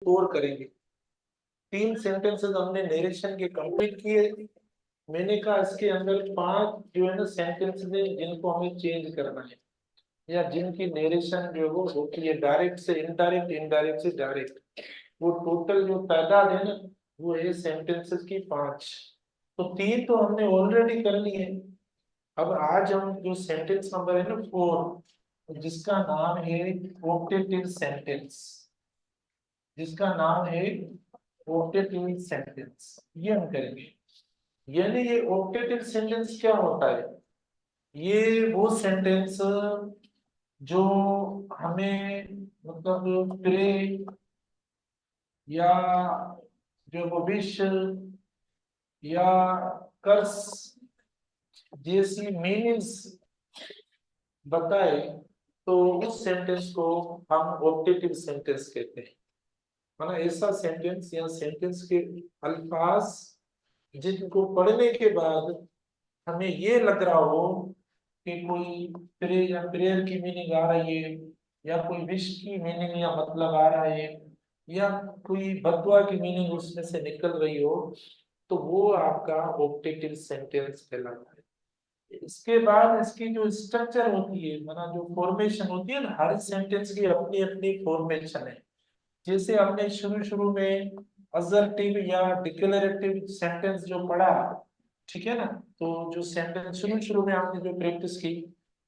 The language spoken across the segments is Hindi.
स्कोर करेंगे। 3 सेंटेंसेस हमने नरेशन के कंप्लीट किए। मैंने कहा इसके अंदर 5 जो है ना सेंटेंसेस है जिनको हमें चेंज करना है, या जिनकी नरेशन जो है वो होती है डायरेक्ट से इनडायरेक्ट, इनडायरेक्ट से डायरेक्ट। वो टोटल जो तादाद है ना वो है सेंटेंसेस की 5। तो 3 तो हमने ऑलरेडी कर लिए। अब आज हम जो सेंटेंस नंबर है ना 4, जिसका नाम है ऑक्टेटिव सेंटेंस, जिसका नाम है ऑक्टेटिव सेंटेंस, ये हम करेंगे। यानी ये ऑक्टेटिव सेंटेंस क्या होता है? ये वो सेंटेंस जो हमें मतलब प्रे या जो वो विश या कर्स जैसी मीनिंग्स बताए, तो उस सेंटेंस को हम ऑक्टेटिव सेंटेंस कहते हैं। माना ऐसा सेंटेंस या सेंटेंस के अल्फाज जिनको पढ़ने के बाद हमें ये लग रहा हो कि कोई प्रेयर या प्रेयर की मीनिंग आ रही है, या कोई विश की मीनिंग या मतलब आ रहा है, या कोई बददुआ की मीनिंग उसमें से निकल रही हो, तो वो आपका ऑक्टेटिव सेंटेंस कहलाता है। इसके बाद इसकी जो स्ट्रक्चर होती है, माना जो फॉर्मेशन होती है ना, हर सेंटेंस की अपनी अपनी फॉर्मेशन है। जैसे हमने शुरू शुरू में असर्टिव या डिक्लेरेटिव सेंटेंस जो पढ़ा, ठीक है ना, तो जो सेंटेंस शुरू शुरू में आपने जो प्रैक्टिस की,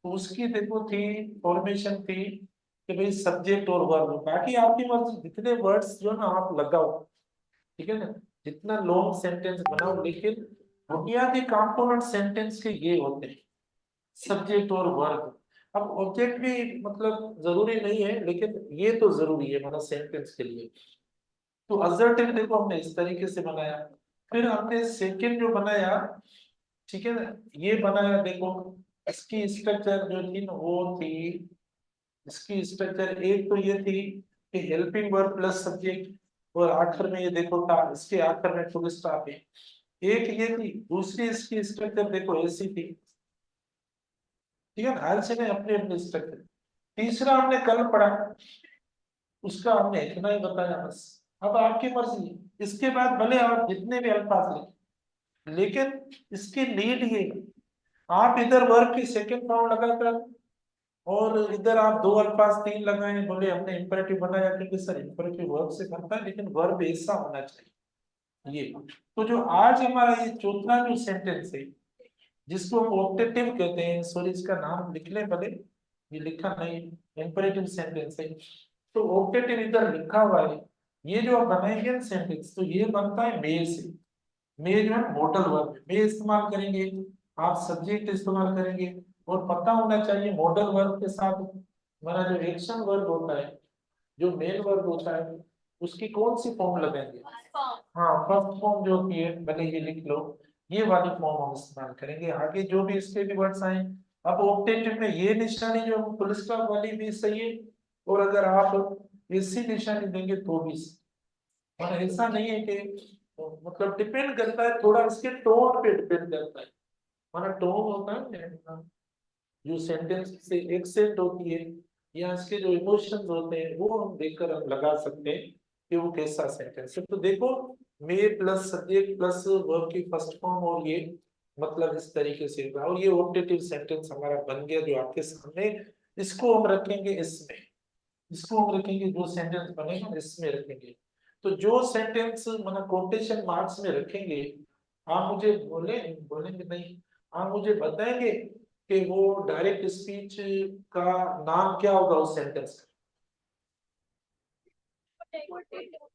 तो उसकी देखो थी फॉर्मेशन थी कि भाई सब्जेक्ट और वर्ब, बाकी आपकी मर्जी जितने वर्ड्स जो ना आप लगाओ, ठीक है ना, जितना लॉन्ग सेंटेंस बनाओ, लेकिन बुनियादी कंपोनेंट सेंटेंस के ये होते हैं, सब्जेक्ट और वर्ब। अब ऑब्जेक्ट भी मतलब जरूरी नहीं है, लेकिन ये तो जरूरी है मतलब सेंटेंस के लिए। तो असर्टिव देखो हमने इस तरीके से बनाया। फिर हमने सेकंड जो बनाया, ठीक है ना, ये बनाया देखो, इसकी स्ट्रक्चर जो थी ना वो थी, इसकी स्ट्रक्चर एक तो ये थी कि हेल्पिंग वर्ब प्लस सब्जेक्ट, और आखिर में ये देखो था, इसके आखिर में फुल स्टॉप है। एक ये थी, दूसरी इसकी स्ट्रक्चर देखो ऐसी थी, ठीक है ना, हर से में अपने अपने स्ट्रक्चर। तीसरा हमने कल पढ़ा, उसका हमने इतना ही बताया बस। अब आपकी मर्जी, इसके बाद भले आप जितने भी अल्फाज लिखें, लेकिन इसकी लीड ये, आप इधर वर्ब की सेकंड फॉर्म लगाकर और इधर आप 2 अल्फाज 3 लगाए, बोले हमने इंपेरेटिव बनाया, क्योंकि सर इंपेरेटिव वर्ब से बनता है, लेकिन वर्ब ऐसा होना चाहिए ये। तो जो आज हमारा ये चौथा जो सेंटेंस है, जिसको हम ऑक्टेटिव कहते हैं, सॉरी इसका नाम लिख लें भले, ये लिखा नहीं, इंपेरेटिव सेंटेंस है। तो ऑक्टेटिव इधर लिखा हुआ है। ये जो आप बनाएंगे सेंटेंस, तो ये बनता है मे से। मे जो है मॉडल वर्ब, मे इस्तेमाल करेंगे, आप सब्जेक्ट इस्तेमाल करेंगे, और पता होना चाहिए मॉडल वर्ब के साथ हमारा जो एक्शन वर्ब होता है, जो मेन वर्ब होता है, उसकी कौन सी फॉर्म लगाएंगे? हाँ, फर्स्ट फॉर्म जो होती है, भले ये लिख लो, ये वाली फॉर्म हम इस्तेमाल करेंगे। आगे जो भी इसके भी वर्ड्स आए, अब ऑक्टेटिव में ये निशानी जो फुल स्टॉप वाली भी सही है, और अगर आप ऐसी निशानी देंगे तो भी सही। और ऐसा नहीं है कि मतलब डिपेंड करता है, थोड़ा इसके टोन पे डिपेंड करता है। हमारा टोन होता है ना, जो सेंटेंस से एक्सेंट होती है, या इसके जो इमोशंस होते हैं, वो हम देखकर हम लगा सकते हैं कि वो कैसा सेंटेंस है। तो देखो, मे प्लस सब्जेक्ट प्लस वर्ब की फर्स्ट फॉर्म, और ये मतलब इस तरीके से होगा, और ये ऑक्टेटिव सेंटेंस हमारा बन गया जो आपके सामने। इसको हम रखेंगे इसमें, इसको हम रखेंगे, जो सेंटेंस बनेगा इसमें रखेंगे। तो जो सेंटेंस मतलब कोटेशन मार्क्स में रखेंगे, आप मुझे बोलेंगे नहीं, आप मुझे बताएंगे कि वो डायरेक्ट स्पीच का नाम क्या होगा उस सेंटेंस का।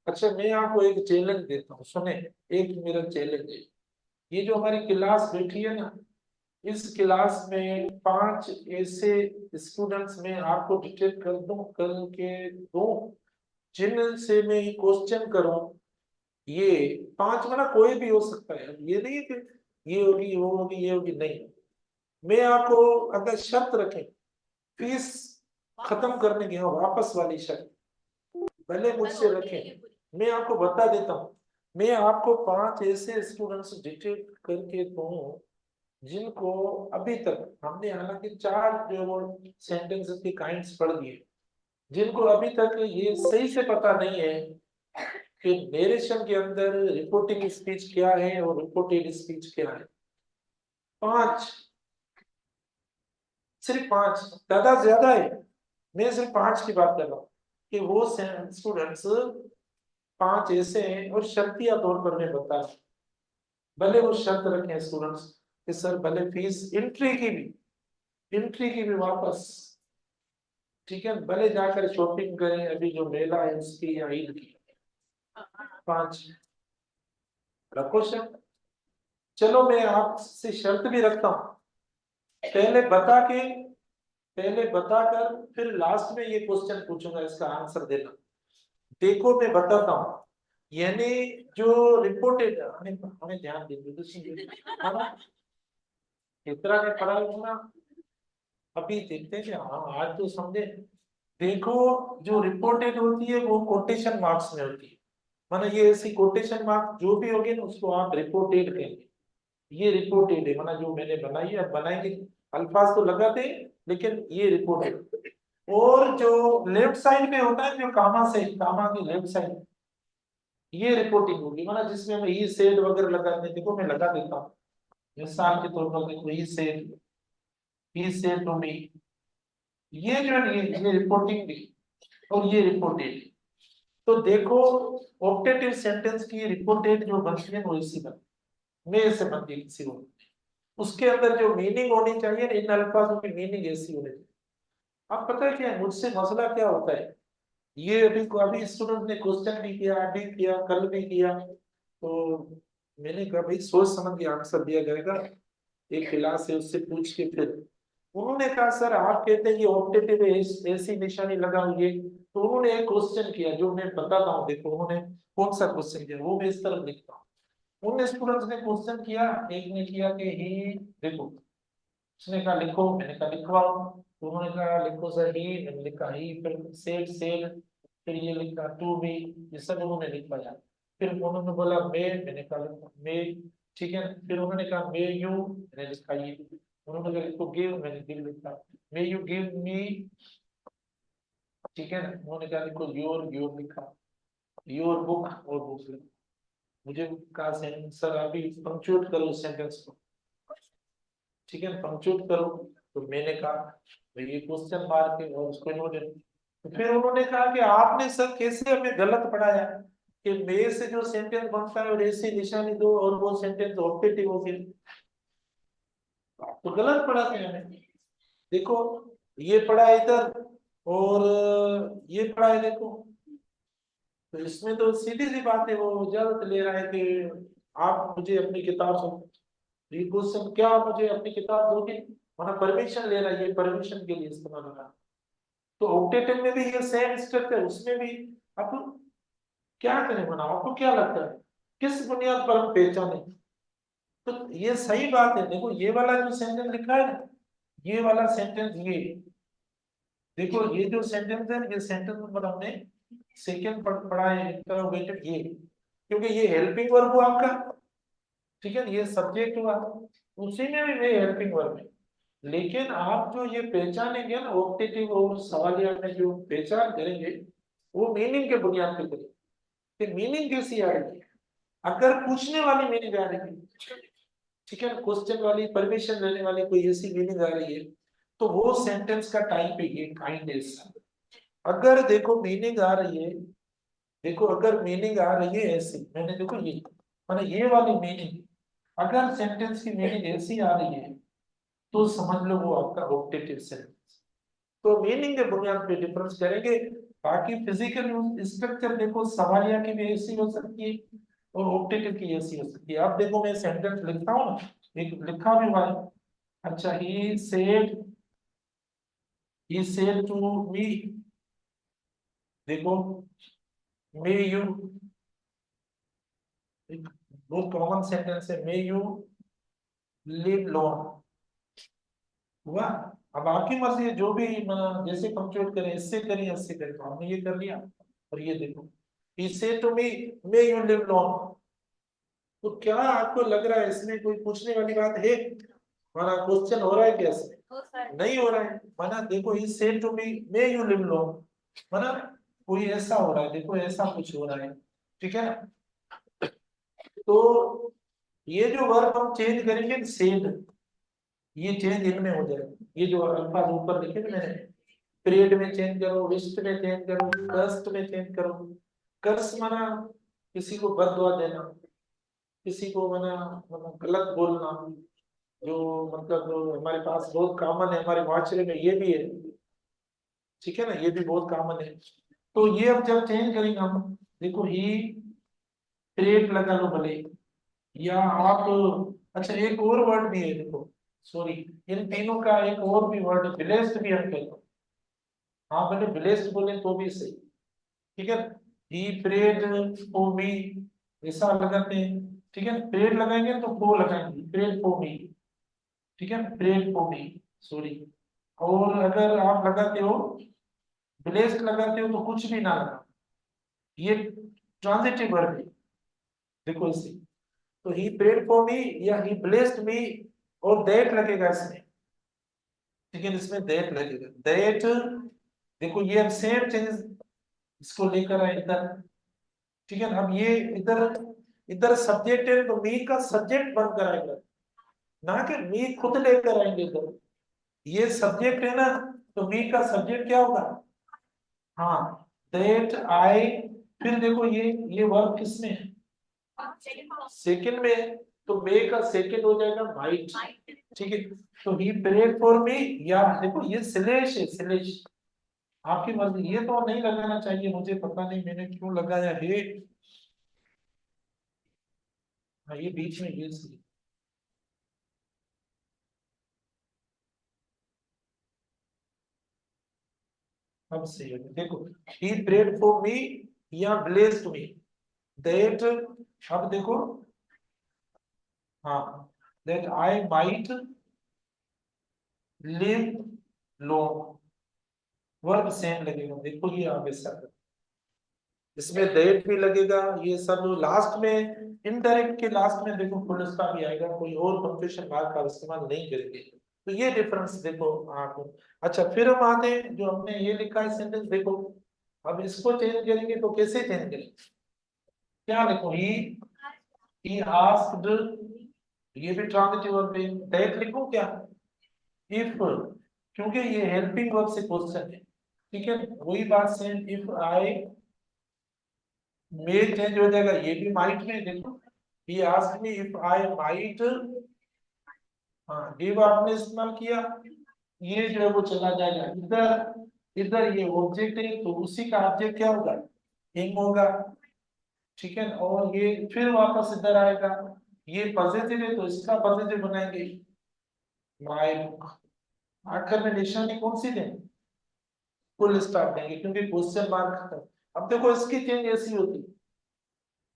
अच्छा, मैं आपको एक चैलेंज देता हूँ, सुने, एक मेरा चैलेंज है। ये जो हमारी क्लास बैठी है ना, इस क्लास में 5 ऐसे स्टूडेंट्स में आपको डिटेक्ट कर दूं, करके दूं, जिनसे मैं क्वेश्चन करूं। ये 5 में ना कोई भी हो सकता है, ये नहीं है कि ये होगी वो होगी ये होगी, नहीं। मैं आपको अगर शर्त रखें, फीस खत्म करने की, हाँ, वापस वाली शर्त पहले मुझसे रखें, मैं आपको बता देता हूँ। मैं आपको 5 ऐसे स्टूडेंट्स डिटेक्ट करके दूं, जिनको अभी तक हमने हालांकि 4 जो सेंटेंसेस के काइंड्स पढ़ दिए, जिनको अभी तक ये सही से पता नहीं है कि नरेशन के अंदर रिपोर्टिंग स्पीच क्या है और रिपोर्टेड स्पीच क्या है। 5, सिर्फ 5, ज्यादा है। मैं सिर्फ 5 की बात कर रहा हूँ कि वो स्टूडेंट्स 5 ऐसे हैं और शर्तिया तौर पर मैं बता रहा हूँ। भले वो शर्त रखें स्टूडेंट्स कि सर भले फीस एंट्री की भी वापस, ठीक है, भले जाकर शॉपिंग करें अभी जो मेला है उसकी या ईद की। 5 रखो शर्त। चलो मैं आपसे शर्त भी रखता हूँ, पहले बता के, पहले बताकर फिर लास्ट में ये क्वेश्चन पूछूंगा, इसका आंसर देना। देखो मैं बताता हूँ, यानी जो रिपोर्टेड, हमें हमें ध्यान दीजिए, है ना, इतना ने पढ़ा होगा। अभी देखते हैं, हाँ आज तो समझे। देखो जो रिपोर्टेड होती है वो कोटेशन मार्क्स में होती है, माना ये ऐसी कोटेशन मार्क्स जो भी होगी ना उसको आप रिपोर्टेड कहेंगे। ये रिपोर्टेड है, माना जो मैंने बनाई है, अब बनाएंगे, अल्फाज तो लगाते हैं लेकिन ये रिपोर्टेड। और जो लेफ्ट साइड में होता है, जो कामा से, कामा की लेफ्ट साइड, ये रिपोर्टिंग होगी, माना जिसमें हम ई सेड वगैरह लगाते हैं। देखो मैं लगा देता हूँ मिसाल के तौर पर, देखो ई सेड टू मी, ये जो है ये रिपोर्टिंग भी और ये रिपोर्टेड। तो देखो ऑप्टेटिव सेंटेंस की रिपोर्टेड जो बनती है वो इसी बनती है, में से बनती है किसी को, उसके अंदर जो मीनिंग होनी चाहिए ना, इन अल्फाजों की मीनिंग ऐसी होनी चाहिए। अब पता है क्या है मुझसे मसला क्या होता है, ये अभी स्टूडेंट ने क्वेश्चन भी किया, अभी किया, कल भी किया, तो मैंने कहा भाई सोच समझ के आंसर दिया जाएगा, एक क्लास है उससे पूछ के फिर। उन्होंने कहा सर आप कहते हैं ये ऑप्टेटिव ऐसी निशानी लगाओगे, तो उन्होंने एक क्वेश्चन किया जो मैं बताता हूँ। देखो उन्होंने कौन सा क्वेश्चन किया वो मैं इस तरफ लिखता हूँ। उन स्टूडेंट्स ने क्वेश्चन किया, एक ने किया कि ही, देखो उसने कहा लिखो, मैंने कहा लिखवाओ, तो उन्होंने कहा लिखो सर ही, मैंने लिखा ही, फिर सेल, फिर ये लिखा टू बी, ये सब उन्होंने लिखवाया। फिर उन्होंने बोला मे, मैंने कहा मे, ठीक है, फिर उन्होंने कहा मे यू, मैंने लिखा ये, उन्होंने कहा लिखो गिव, मैंने गिव लिखा, मे यू गिव मी, ठीक है, उन्होंने कहा लिखो योर, योर लिखा, योर बुक, और बुक लिखा। मुझे कहा सर अभी पंक्चुएट करो उस सेंटेंस को, ठीक है, पंक्चुएट करो। तो मैंने कहा भाई ये क्वेश्चन मार्क है, और उसको इन्होंने, तो फिर उन्होंने कहा कि आपने सर कैसे हमें गलत पढ़ाया कि मे से जो सेंटेंस बनता है और ऐसी निशानी दो और वो सेंटेंस ऑप्टेटिव हो गया, तो गलत पढ़ाते हैं हमें। देखो ये पढ़ा है इधर और ये पढ़ा है, देखो तो इसमें तो सीधी सी बात है, वो इजाजत ले रहा है कि आप मुझे अपनी किताब से ये क्वेश्चन क्या आप मुझे अपनी किताब दोगे, वरना परमिशन ले रहा है, ये परमिशन के लिए इस्तेमाल हो रहा है। तो ऑक्टेटिव में भी ये सेम स्ट्रक्चर, उसमें भी। अब क्या करें, बनाओ आपको क्या लगता है किस बुनियाद पर हम पहचाने। तो ये सही बात है, देखो ये वाला जो सेंटेंस लिखा है ना, ये वाला सेंटेंस, ये देखो ये जो सेंटेंस है, ये सेंटेंस नंबर हमने सेकंड पढ़ा है, इंटरोगेटिव, ये क्योंकि ये हेल्पिंग वर्ब हुआ आपका, ठीक है, ये सब्जेक्ट हुआ, उसी में भी वे हेल्पिंग वर्ब है। लेकिन आप जो ये पहचानेंगे ना ऑप्टेटिव और सवालिया में जो पहचान करेंगे, वो मीनिंग के बुनियाद पे करेंगे कि मीनिंग कैसी आ रही है। अगर पूछने वाली मीनिंग आ रही है, ठीक है, क्वेश्चन वाली, परमिशन लेने वाली कोई ऐसी मीनिंग आ रही है, तो वो सेंटेंस का टाइप है ये काइंडनेस। अगर देखो मीनिंग आ रही है, देखो अगर मीनिंग आ रही है ऐसी, मैंने देखो ये मैंने ये वाली मीनिंग, अगर सेंटेंस की मीनिंग ऐसी आ रही है तो समझ लो वो आपका ऑप्टेटिव सेंटेंस। तो मीनिंग के बुनियाद पे डिफरेंस करेंगे। बाकी फिजिकल स्ट्रक्चर देखो सवालिया की भी ऐसी हो सकती है और ऑप्टेटिव की ऐसी हो सकती है। अब देखो मैं सेंटेंस लिखता हूँ ना, एक लिखा भी हुआ है। अच्छा, ही सेड टू मी, देखो मे यू, बहुत कॉमन सेंटेंस है, मे यू लिव लॉन्ग, हुआ। अब आपकी मर्जी है, जो भी जैसे कंप्यूट करें, इससे करें इससे करें, तो हमने ये कर लिया। और ये देखो he said to me may you live long, तो क्या आपको लग रहा है इसमें कोई पूछने वाली बात है, हमारा क्वेश्चन हो रहा है क्या इसमें? नहीं हो रहा है, माना देखो he said to me may you live long, माना कोई ऐसा हो रहा है, देखो ऐसा कुछ हो रहा है, ठीक है ना। तो ये जो वर्ब हम चेंज करेंगे सेड, ये चेंज इनमें हो जाएगा। ये जो अल्फाज ऊपर लिखे थे मैंने, पीरियड में चेंज करो, विस्ट में चेंज करो, कर्स्ट में चेंज करो। कर्स माना किसी को बद दुआ देना, किसी को माना मतलब गलत बोलना, जो मतलब जो हमारे पास बहुत कॉमन है, हमारे माशरे में ये भी है, ठीक है ना, ये भी बहुत कॉमन है। तो ये अब जब चेंज करेंगे हम, देखो ही पीरियड लगा लो भले, या आप, अच्छा एक और वर्ड भी है देखो, सॉरी, इन तीनों का एक और भी वर्ड ब्लेस्ड भी हम कहते हैं। हाँ भले ब्लेस्ड बोले तो भी सही, ठीक है। ही प्रेड फॉर मी, ऐसा लगाते हैं, ठीक है। प्रेड लगाएंगे तो फो लगाएंगे, प्रेड फॉर मी, ठीक है, प्रेड फॉर मी, सॉरी। और अगर आप लगाते हो, ब्लेस्ड लगाते हो तो कुछ भी ना लगा, ये ट्रांजिटिव वर्ब है, देखो इसे। तो ही प्रेड फॉर मी या ही ब्लेस्ड मी, और दैट लगेगा इसमें, ठीक है, इसमें दैट लगेगा, दैट। देखो ये अब सेम चेंज इसको लेकर आए इधर, ठीक है ना। अब ये इधर, इधर सब्जेक्ट है तो मी का सब्जेक्ट बनकर आएगा, ना कि मी खुद लेकर आएंगे इधर। ये सब्जेक्ट है ना, तो मी का सब्जेक्ट क्या होगा, हाँ, दैट आई। फिर देखो ये वर्ब किसमें है, सेकंड में है, तो मे का सेकंड हो जाएगा माइट, ठीक है। तो ही प्रेड फॉर मी, या देखो ये स्लेश है, स्लेश आपकी मर्जी, ये तो नहीं लगाना चाहिए, मुझे पता नहीं मैंने क्यों लगाया है। हाँ ये बीच में ये सही, अब सही है देखो, ही प्रेड फॉर मी या ब्लेस्ड मी, दैट, अब देखो, हाँ, that I might live long, verb same लगेगा, देखो ये आप ऐसा करो, इसमें दैट भी लगेगा, ये सब लास्ट में, इनडायरेक्ट के लास्ट में देखो फुल स्टॉप भी आएगा, कोई और पंक्चुएशन मार्क का इस्तेमाल नहीं करेंगे। तो ये डिफरेंस देखो आप। अच्छा फिर हम आते हैं जो हमने ये लिखा है सेंटेंस, देखो अब इसको चेंज करेंगे तो कैसे चेंज करेंगे, क्या लिखो, ही आस्क्ड, ये भी ट्रांजिटिव वर्ब है, दैट लिखो क्या, इफ, क्योंकि ये हेल्पिंग वर्ब से क्वेश्चन है, ठीक है। वही बात same, if I, may change हो जाएगा, ये भी माइट में देखो, he asked me if I might, हाँ गिव आपने इस्तेमाल किया, ये जो है वो चला जाएगा इधर, इधर ये ऑब्जेक्ट है तो उसी का ऑब्जेक्ट क्या होगा, हिम होगा, ठीक है। और ये फिर वापस इधर आएगा, ये पॉजिटिव है तो इसका पॉजिटिव बनाएंगे, माय बुक। आखिर में निशानी कौन सी दें, फुल स्टॉप देंगे, क्योंकि क्वेश्चन मार्क खत्म। अब देखो इसकी चेंज ऐसी होती,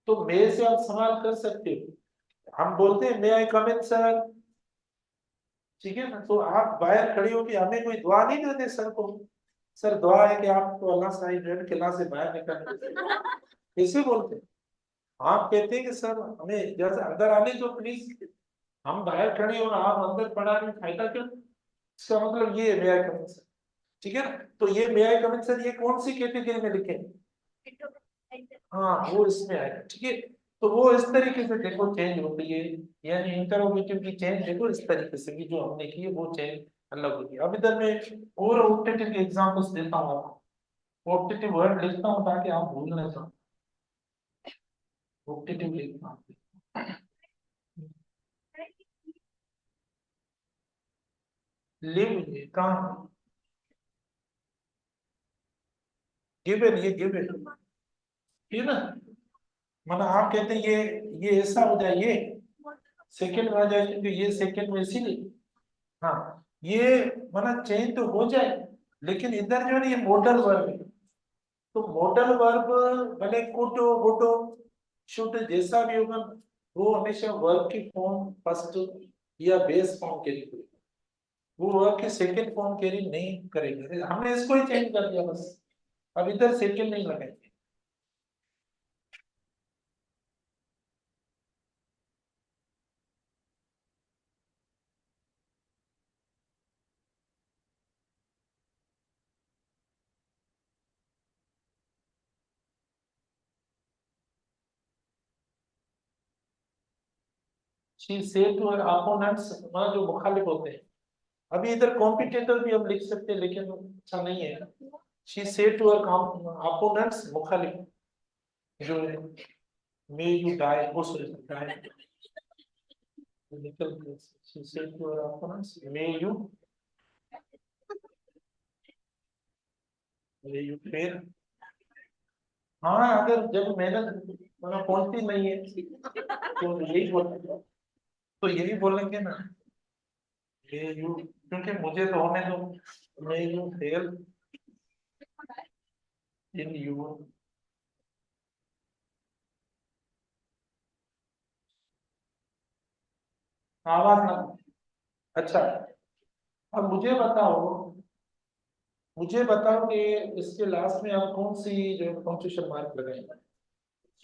तो मे से आप सवाल कर सकते हो, हम बोलते हैं मे आई कम इन सर, ठीक है ना। तो आप बाहर खड़ी हो कि हमें कोई दुआ नहीं देते सर को, सर दुआ है कि आपको अल्लाह साई रेड किला से बाहर निकल, ऐसे बोलते हैं। आप कहते हैं कि सर हमें जैसे अंदर आने दो प्लीज, हम बाहर खड़े हो आप अंदर पड़ा रहे, फायदा क्यों, इसका मतलब ये मे आई कम, ठीक है ना। तो ये मे आई कम सर, ये कौन सी कैटेगरी में लिखे, हाँ वो इसमें आएगा, ठीक है। तो वो इस तरीके से देखो चेंज होती है, यानी इंटरोगेटिव की चेंज देखो इस तरीके से कि जो हमने की है वो चेंज अलग होगी। अब इधर मैं और ऑप्टेटिव के एग्जांपल्स देता हूँ आपको, ऑप्टेटिव वर्ड लिखता हूँ ताकि आप भूल ना जाओ, ऑप्टेटिव लिखता हूँ, लिव, ये कहाँ, गिवन, ये गिवन, ठीक है ना। मतलब आप कहते हैं ये ऐसा हो जाए, ये सेकंड में आ जाए क्योंकि ये सेकंड में इसीलिए, हाँ ये मतलब चेंज तो हो जाए, लेकिन इधर जो है ना ये मॉडल वर्ब है, तो मॉडल वर्ब भले कुड वुड शुड जैसा भी होगा, वो हमेशा वर्ब की फॉर्म फर्स्ट या बेस फॉर्म कैरी करेगा, वो वर्ब की सेकंड फॉर्म कैरी नहीं करेगा, हमने इसको ही चेंज कर दिया बस, अब इधर सेकंड नहीं लगाएंगे। She said to her opponents, मतलब जो मुखालिफ होते हैं। अभी इधर कॉम्पिटिटर भी हम लिख सकते हैं लेकिन अच्छा नहीं है। She said to her opponents, मुखालिफ जो है, मे यू डाई, वो सॉरी डाई, निकल गया। She said to her opponents, may you fail. हाँ, अगर जब मेहनत मतलब पहुंचती नहीं है तो यही बोलेंगे, तो यही बोलेंगे ना, मे यू, क्योंकि मुझे तो होने दो, मे यू फेल इन यू। आवाज ना। अच्छा, अब मुझे बताओ कि इसके लास्ट में आप कौन सी जो पंक्चुएशन मार्क लगाएंगे,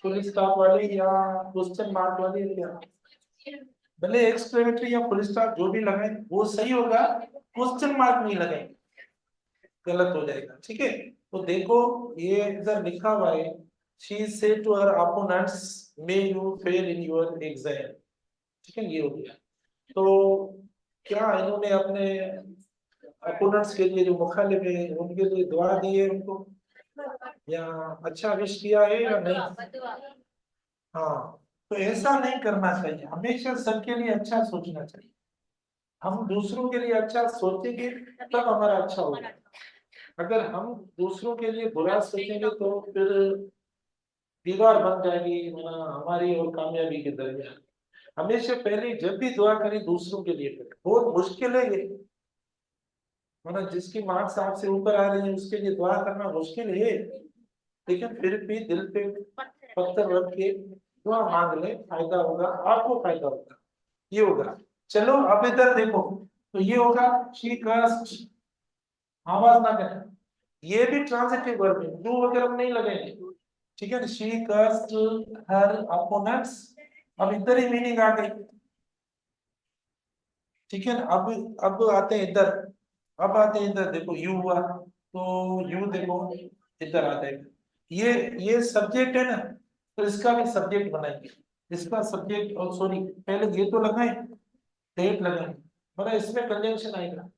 फुल स्टॉप वाली या क्वेश्चन मार्क वाली, या भले एक्सक्लेमेटरी या फुल स्टॉप जो भी लगाए वो सही होगा, क्वेश्चन मार्क नहीं लगाएंगे, गलत हो जाएगा, ठीक है। तो देखो, ये इधर लिखा हुआ है, she said to her opponents, may you fail in your exam, ठीक है, ये हो गया। तो क्या इन्होंने अपने अपोनेंट्स के लिए, जो मुखालिफ है, उनके लिए दुआ दी है उनको, या अच्छा विश किया है या नहीं? हाँ, तो ऐसा नहीं करना चाहिए, हमेशा सबके लिए अच्छा सोचना चाहिए। हम दूसरों के लिए अच्छा सोचेंगे तब हमारा अच्छा होगा। अगर हम दूसरों के लिए बुरा सोचेंगे तो फिर दीवार बन जाएगी ना हमारी और कामयाबी के दरमियान। हमेशा पहले जब भी दुआ करें दूसरों के लिए करें। बहुत मुश्किल है ये, मतलब जिसकी मार्क्स आपसे ऊपर आ रही है उसके लिए दुआ करना मुश्किल है, लेकिन फिर भी दिल पे पत्थर रख के दुआ मांग ले, फायदा होगा, आपको फायदा होगा, ये होगा। चलो अब इधर देखो, तो ये होगा शी कास्ट, आवाज ना करें, ये भी ट्रांजिटिव वर्ब है, डू वगैरह हम नहीं लगाएंगे, ठीक है। शी कास्ट हर अपोनेंट्स, अब इधर ही मीनिंग आ गई, ठीक है ना। अब आते हैं इधर, अब आते हैं इधर, देखो यू हुआ, तो यू देखो इधर आता है, ये सब्जेक्ट है ना, तो इसका भी सब्जेक्ट बनाएंगे, इसका सब्जेक्ट, और सॉरी पहले ये तो लगाए, डेट लगाए, मतलब इसमें कंजंक्शन आएगा,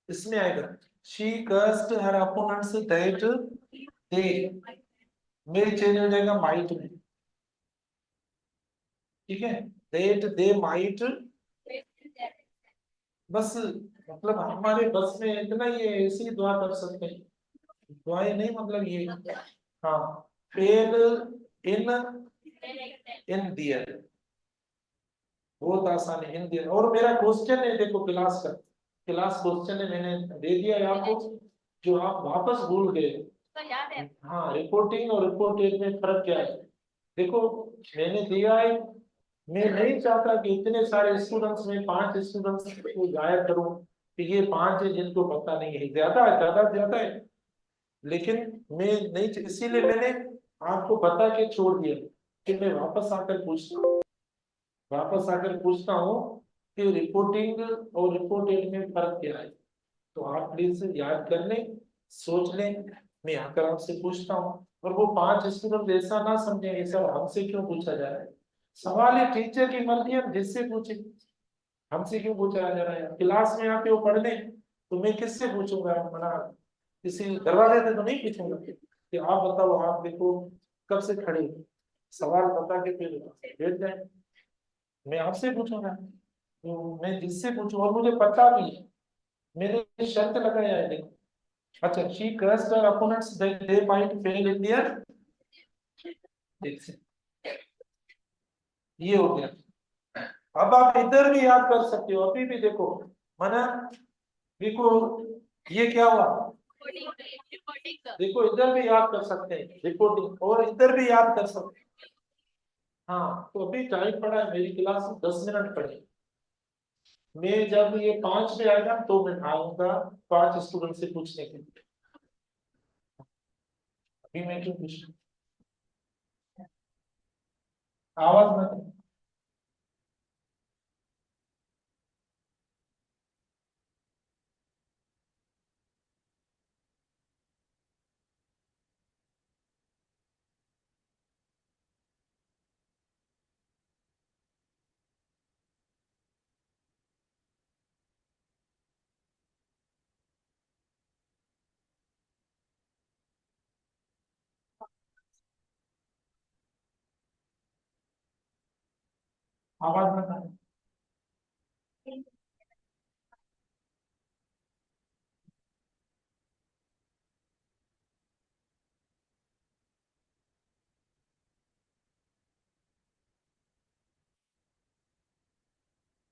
इसमें आएगा, she cursed her opponents that they, मेरी चेंज हो जाएगा माइट में, ठीक है, दैट दे माइट, बस मतलब हमारे बस में इतना ही है, ऐसी दुआ कर सकते हैं, दुआएं नहीं मतलब ये, हाँ, फेल इन इन दियर, बहुत आसान है, इन दियर। और मेरा क्वेश्चन है, देखो क्लास का, क्लास क्वेश्चन है, मैंने दे दिया है आपको, जो आप वापस भूल गए। हाँ, रिपोर्टिंग और रिपोर्टेड में फर्क क्या है, देखो मैंने दिया है, मैं नहीं चाहता कि इतने सारे स्टूडेंट्स में 5 स्टूडेंट्स को गायब करूं, कि ये 5 है जिनको पता नहीं है, ज्यादा है, लेकिन मैं नहीं, इसीलिए मैंने आपको बता के छोड़ दिया कि मैं वापस आकर पूछता हूँ कि रिपोर्टिंग और रिपोर्टेड में फर्क क्या है। तो आप प्लीज याद कर लें, सोच लें, मैं आकर आपसे पूछता हूँ, और वो 5 स्टूडेंट ऐसा ना समझे ये सब हमसे क्यों पूछा जा रहा है। सवाल है टीचर की मर्जी है, जिससे पूछे, हमसे क्यों पूछा जा रहा है। क्लास में आके वो पढ़ने, तो मैं किससे पूछूंगा, मना किसी दरवाजे से तो नहीं पूछूंगा कि आप बताओ, आप देखो कब से खड़े हो? सवाल बता के फिर बैठ जाए, मैं आपसे पूछूंगा, तो मैं जिससे पूछूं, और मुझे पता भी है, मैंने शर्त लगाया है, देखो। अच्छा, she crust her opponents that they might fail in their, ये हो गया। अब आप इधर भी याद कर सकते हो, अभी भी देखो, मना, देखो ये क्या हुआ, देखो इधर भी याद कर सकते हैं रिपोर्टिंग, और इधर भी याद कर सकते हैं। हाँ, तो अभी टाइम पड़ा है, मेरी क्लास में 10 मिनट पड़े, मैं जब ये 5 पे आएगा तो मैं आऊंगा 5 स्टूडेंट से पूछने के लिए, अभी मैं क्यों पूछूं, आवाज में। आवाज में था।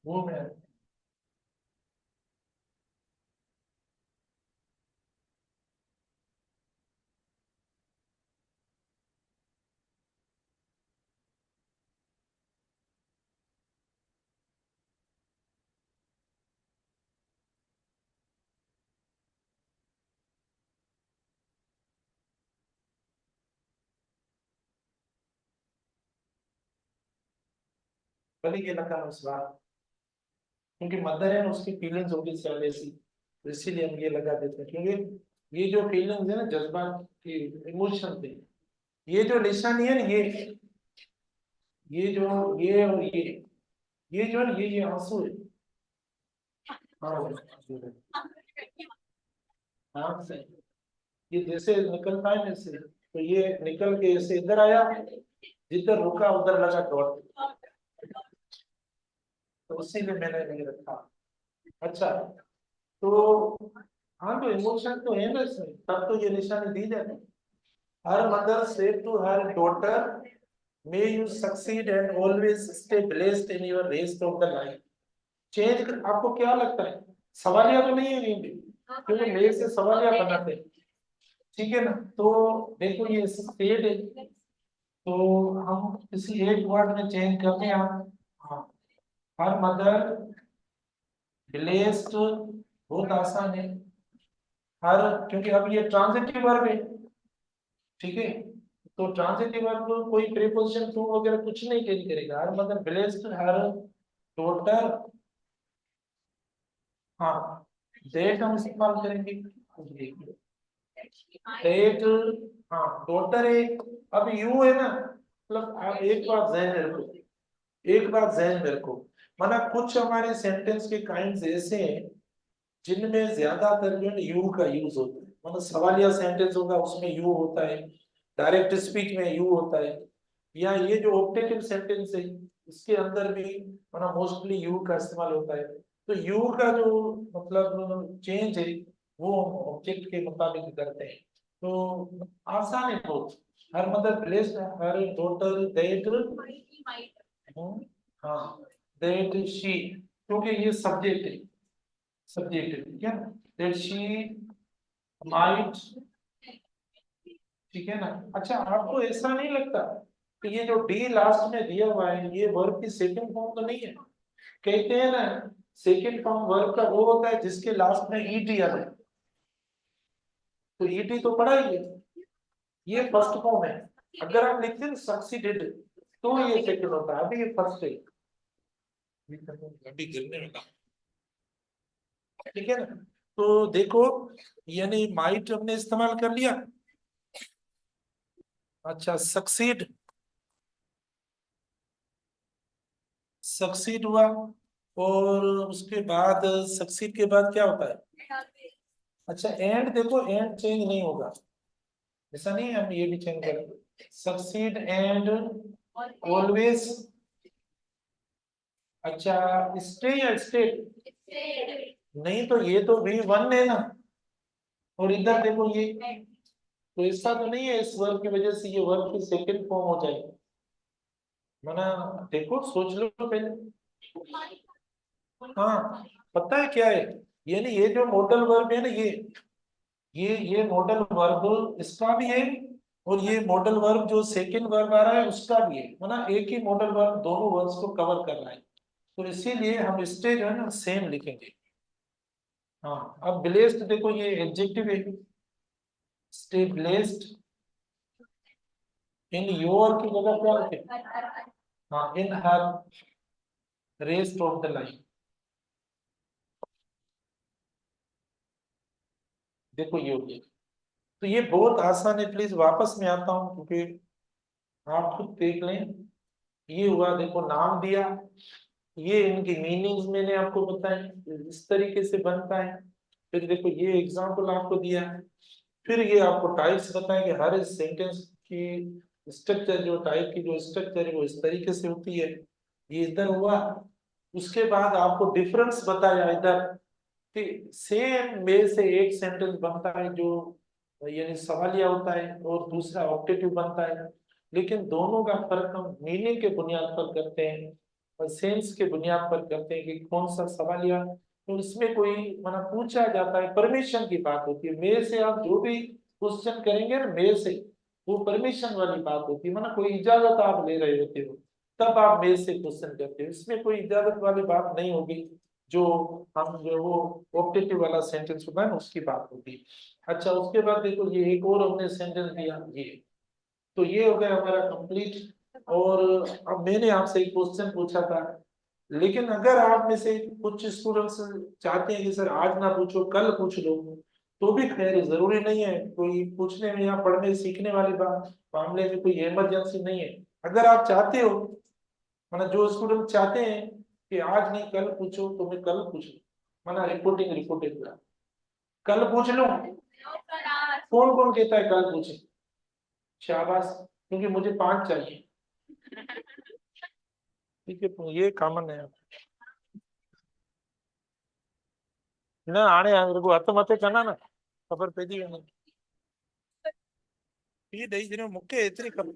वो मैं भले ये लगा उस बात, क्योंकि मदर है उसकी फीलिंग्स होगी शायद ऐसी, तो इसीलिए हम ये लगा देते हैं, क्योंकि ये जो फीलिंग्स है ना, जज्बात की, इमोशन थे, ये जो निशानी है ना, ये जो, ये और ये जो है ना, ये आंसू है। हाँ हाँ से ये जैसे निकलता है ना इससे, तो ये निकल के ऐसे इधर आया, जिधर रुका उधर लगा डॉट, तो उसी में मैंने नहीं रखा। अच्छा, तो हाँ, तो इमोशन तो है ना इसमें, तब तो ये निशानी दी जाती है। Her mother say to her daughter, may you succeed and always stay blessed in your race of the life. Change आपको क्या लगता है, सवालिया तो नहीं है कहीं भी, क्योंकि मेरे से सवालिया बनाते हैं, ठीक है ना। तो देखो ये स्टेट है, तो हम किसी एक वर्ड में चेंज करते हैं हम। हाँ, हर मदर ब्लेस्ड बहुत आसान है। हर, क्योंकि अब ये ट्रांजिटिव वर्ब है, ठीक है, तो ट्रांजिटिव वर्ब को कोई प्रीपोजिशन टू वगैरह कुछ नहीं कैरी करेगा, हर मदर ब्लेस्ड, हर डॉटर, हाँ, डेट हम इस्तेमाल करेंगे, डेट, हाँ, डॉटर एक, अब यू है ना, मतलब आप एक बात ध्यान में रखो, एक बात ध्यान में रखो, माना कुछ हमारे सेंटेंस के काइंड्स ऐसे हैं जिनमें ज्यादातर जो है यू का यूज होता है, मतलब सवालिया सेंटेंस होगा उसमें यू होता है, डायरेक्ट स्पीच में यू होता है, या ये जो ऑप्टेटिव सेंटेंस है इसके अंदर भी मतलब मोस्टली यू का इस्तेमाल होता है। तो यू का जो मतलब चेंज है वो ऑब्जेक्ट के मुताबिक करते हैं, तो आसान है बहुत। हर मतलब प्लेस, हर टोटल दैट, हाँ, दैट शी, क्योंकि ये सब्जेक्ट है, सब्जेक्ट है, ठीक है ना, दैट शी माइट, ठीक है ना। अच्छा, आपको ऐसा नहीं लगता कि ये जो डी लास्ट में दिया हुआ है ये वर्ब की सेकंड फॉर्म तो नहीं है? कहते हैं ना, सेकंड फॉर्म वर्ब का वो होता है जिसके लास्ट में ईटी आ जाए, तो ईटी तो पढ़ा ही है, ये फर्स्ट फॉर्म है। अगर आप लिखते हैं सक्सीडेड तो ये सेकंड होता है, अभी ये फर्स्ट है, अभी गिरने वाला, ठीक है ना। तो देखो, यानी माइट हमने इस्तेमाल कर लिया। अच्छा, सक्सीड, सक्सीड हुआ, और उसके बाद सक्सीड के बाद क्या होता है? अच्छा, एंड देखो, एंड चेंज नहीं होगा, ऐसा नहीं है, हम ये भी चेंज करेंगे, सक्सीड एंड ऑलवेज। अच्छा, स्टे या स्टेट, नहीं तो ये तो भी वन है ना, और इधर देखो ये, तो ऐसा तो नहीं है इस वर्ब की वजह से ये वर्ब की सेकंड फॉर्म हो जाएगी, मना, देखो सोच लो पहले। हाँ, पता है क्या है, यानी ये जो मॉडल वर्ब है ना, ये मॉडल वर्ब इसका भी है, और ये मॉडल वर्ब जो सेकंड वर्ब आ रहा है उसका भी है, मतलब एक ही मॉडल वर्ब दोनों वर्ब्स को कवर कर रहा है, तो इसीलिए हम स्टे जो है ना सेम लिखेंगे। हाँ, अब ब्लेस्ड देखो ये एडजेक्टिव है, स्टे ब्लेस्ड, इन योर की जगह क्या रखें? हाँ, इन हर रेस्ट ऑफ द लाइफ, देखो ये हो गया। तो ये बहुत आसान है, प्लीज वापस में आता हूँ क्योंकि आप खुद देख लें। ये हुआ, देखो नाम दिया, ये इनकी मीनिंग्स मैंने आपको बताए इस तरीके से बनता है। फिर देखो ये एग्जांपल आपको दिया है, फिर ये आपको टाइप्स बताएं कि हर सेंटेंस की स्ट्रक्चर, जो टाइप की जो स्ट्रक्चर है वो इस तरीके से होती है। ये इधर हुआ, उसके बाद आपको डिफरेंस बताया इधर कि सेम में से एक सेंटेंस बनता है जो यानी सवालिया होता है और दूसरा ऑप्टेटिव बनता है, लेकिन दोनों का फर्क हम मीनिंग के बुनियाद पर करते हैं और सेंस के बुनियाद पर करते हैं कि कौन सा सवालिया। तो इसमें कोई माना पूछा जाता है, परमिशन की बात होती है, मेरे से आप जो भी क्वेश्चन करेंगे ना मेरे से, वो परमिशन वाली बात होती है, माना कोई इजाजत आप ले रहे होते हो तब आप मेरे से क्वेश्चन करते हो, इसमें कोई इजाजत वाली बात नहीं होगी। जो हम जो वो ऑप्टेटिव वाला सेंटेंस होता है ना उसकी बात होती है। अच्छा उसके बाद देखो ये एक और हमने सेंटेंस दिया, ये तो ये हो गया हमारा कंप्लीट। और अब मैंने आपसे एक क्वेश्चन पूछा था, लेकिन अगर आप में से कुछ स्टूडेंट्स चाहते हैं कि सर आज ना पूछो कल पूछ लो, तो भी खैर जरूरी नहीं है, कोई पूछने में या पढ़ने सीखने वाली बात मामले में कोई इमरजेंसी नहीं है। अगर आप चाहते हो, मतलब जो स्टूडेंट चाहते हैं कि आज नहीं कल पूछो, तो मैं कल पूछ लूं, माना रिपोर्टिंग रिपोर्टिंग कल पूछ लूं। कौन कौन कहता है कल पूछे? शाबाश, क्योंकि मुझे 5 चाहिए। ठीक है, तो ये कॉमन है ना, आने को हथ मथे करना ना, खबर पहली करना ये दही दिन मुख्य इतनी खबर